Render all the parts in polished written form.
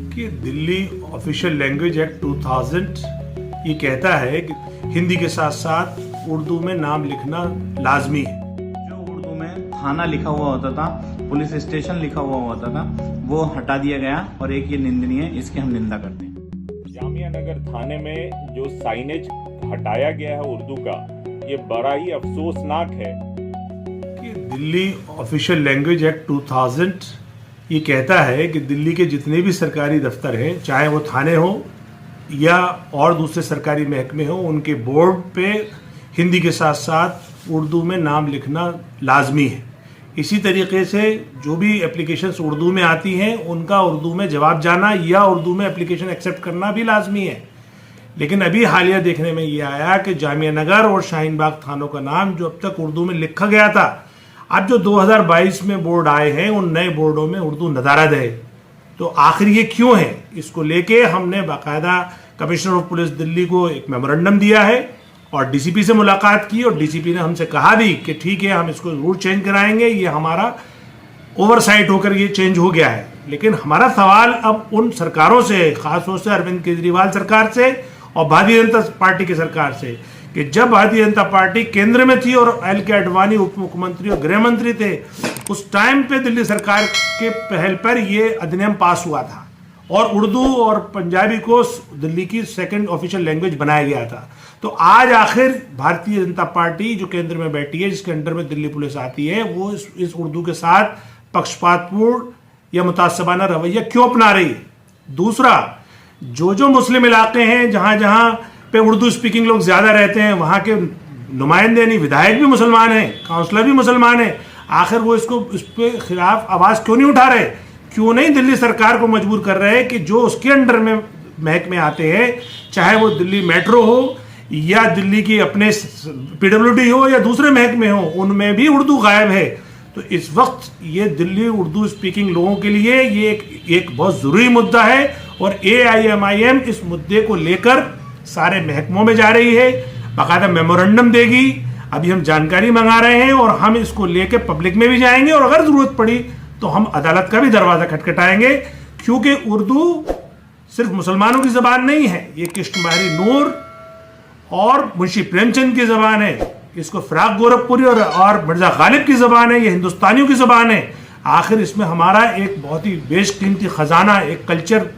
कि Delhi official language act 2000 ये कहता है कि हिंदी के साथ साथ उर्दू में नाम लिखना लाजमी है। जो उर्दू में थाना लिखा हुआ होता था, पुलिस स्टेशन लिखा हुआ होता था, वो हटा दिया गया और एक ये निंदनीय है, इसकी हम निंदा करते हैं। जामिया नगर थाने में जो साइनेज हटाया गया है उर्दू का, ये बड़ा ही अफसोसनाक है कि दिल्ली ऑफिशियल लैंग्वेज एक्ट 2000 ये कहता है कि दिल्ली के जितने भी सरकारी दफ्तर हैं, चाहे वो थाने हो या और दूसरे सरकारी महकमे हो, उनके बोर्ड पे हिंदी के साथ साथ उर्दू में नाम लिखना लाजमी है। इसी तरीके से जो भी एप्लीकेशंस उर्दू में आती हैं उनका उर्दू में जवाब जाना या उर्दू में एप्लीकेशन एक्सेप्ट करना भी लाजमी है। लेकिन अभी हालिया देखने में ये आया कि जामिया नगर और शाहीन बाग थानों का नाम जो अब तक उर्दू में लिखा गया था, अब जो 2022 में बोर्ड आए हैं उन नए बोर्डों में उर्दू नदारद है। तो आखिर ये क्यों है, इसको लेके हमने बाकायदा कमिश्नर ऑफ पुलिस दिल्ली को एक मेमोरेंडम दिया है और डीसीपी से मुलाकात की और डीसीपी ने हमसे कहा भी कि ठीक है, हम इसको जरूर चेंज कराएंगे, ये हमारा ओवरसाइट होकर ये चेंज हो गया है। लेकिन हमारा सवाल अब उन सरकारों से, खासतौर से अरविंद केजरीवाल सरकार से और भारतीय जनता पार्टी की सरकार से, कि जब भारतीय जनता पार्टी केंद्र में थी और एल के आडवाणी उप मुख्यमंत्री और गृह मंत्री थे, उस टाइम पे दिल्ली सरकार के पहल पर ये अधिनियम पास हुआ था और उर्दू और पंजाबी को दिल्ली की सेकंड ऑफिशियल लैंग्वेज बनाया गया था। तो आज आखिर भारतीय जनता पार्टी जो केंद्र में बैठी है, जिसके अंडर में दिल्ली पुलिस आती है, वो इस उर्दू के साथ पक्षपातपूर्ण या मुतासबाना रवैया क्यों अपना रही है। दूसरा, जो मुस्लिम इलाके हैं जहां जहां पे उर्दू स्पीकिंग लोग ज्यादा रहते हैं, वहां के नुमाइंदे यानी विधायक भी मुसलमान हैं, काउंसलर भी मुसलमान हैं, आखिर वो इस पे खिलाफ आवाज क्यों नहीं उठा रहे? क्यों नहीं दिल्ली सरकार को मजबूर कर रहे हैं कि जो उसके अंडर में महकमे आते हैं, चाहे वो दिल्ली मेट्रो हो या दिल्ली की अपने पीडब्ल्यूडी हो या दूसरे महकमे हो, उनमें भी उर्दू गायब है। तो इस वक्त ये दिल्ली उर्दू स्पीकिंग लोगों के लिए ये एक बहुत जरूरी मुद्दा है और AIMIM इस मुद्दे को लेकर सारे महकमों में जा रही है, बाकायदा मेमोरेंडम देगी। अभी हम जानकारी मंगा रहे हैं और हम इसको लेकर पब्लिक में भी जाएंगे और अगर जरूरत पड़ी तो हम अदालत का भी दरवाजा खटखटाएंगे, क्योंकि उर्दू सिर्फ मुसलमानों की जबान नहीं है, ये किश्तवाड़ी नूर और मुंशी प्रेमचंद की जबान है, इसको फिराक गोरखपुरी और मिर्जा गालिब की जबान है, ये हिंदुस्तानियों की जबान है। आखिर इसमें हमारा एक बहुत ही बेशकीमती खजाना, एक कल्चर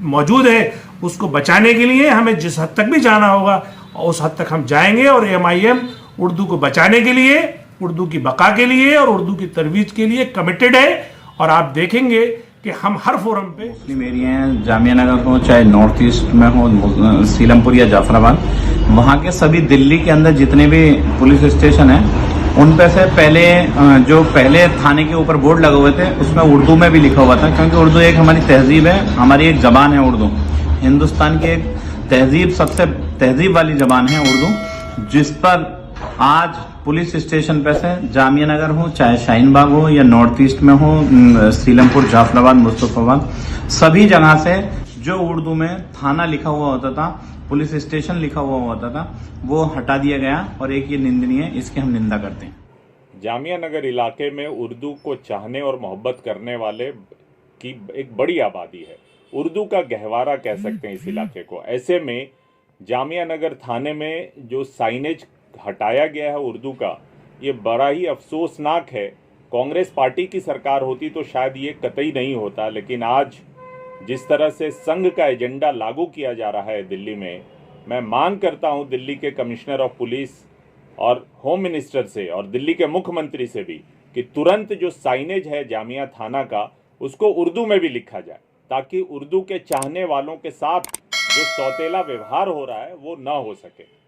मौजूद है, उसको बचाने के लिए हमें जिस हद तक भी जाना होगा उस हद तक हम जाएंगे और MIM उर्दू को बचाने के लिए, उर्दू की बका के लिए और उर्दू की तरवीज के लिए कमिटेड है। और आप देखेंगे कि हम हर फोरम पे मुस्लिम एरिया हैं, जामिया नगर हो चाहे नॉर्थ ईस्ट में हो, सीलमपुर या जाफराबाद, वहाँ के सभी दिल्ली के अंदर जितने भी पुलिस स्टेशन हैं, उन पे से पहले थाने के ऊपर बोर्ड लगे हुए थे, उसमें उर्दू में भी लिखा हुआ था, क्योंकि उर्दू एक हमारी तहजीब है, हमारी एक जबान है उर्दू। हिंदुस्तान की एक तहजीब, सबसे तहजीब वाली जबान है उर्दू, जिस पर आज पुलिस स्टेशन पे से जामिया नगर हो चाहे शाहीन बाग हो या नॉर्थ ईस्ट में हो, सीलमपुर, जाफराबाद, मुस्तफाबाद, सभी जगह से जो उर्दू में थाना लिखा हुआ होता था, पुलिस स्टेशन लिखा हुआ होता था, वो हटा दिया गया और एक ये निंदनीय है, इसकी हम निंदा करते हैं। जामिया नगर इलाके में उर्दू को चाहने और मोहब्बत करने वाले की एक बड़ी आबादी है। उर्दू का गहवारा कह सकते हैं इस इलाके को। ऐसे में जामिया नगर थाने में जो साइनेज हटाया गया है उर्दू का, ये बड़ा ही अफसोसनाक है। कांग्रेस पार्टी की सरकार होती तो शायद ये कतई नहीं होता, लेकिन आज जिस तरह से संघ का एजेंडा लागू किया जा रहा है दिल्ली में, मैं मांग करता हूं दिल्ली के कमिश्नर ऑफ पुलिस और होम मिनिस्टर से और दिल्ली के मुख्यमंत्री से भी कि तुरंत जो साइनेज है जामिया थाना का, उसको उर्दू में भी लिखा जाए, ताकि उर्दू के चाहने वालों के साथ जो सौतेला व्यवहार हो रहा है वो ना हो सके।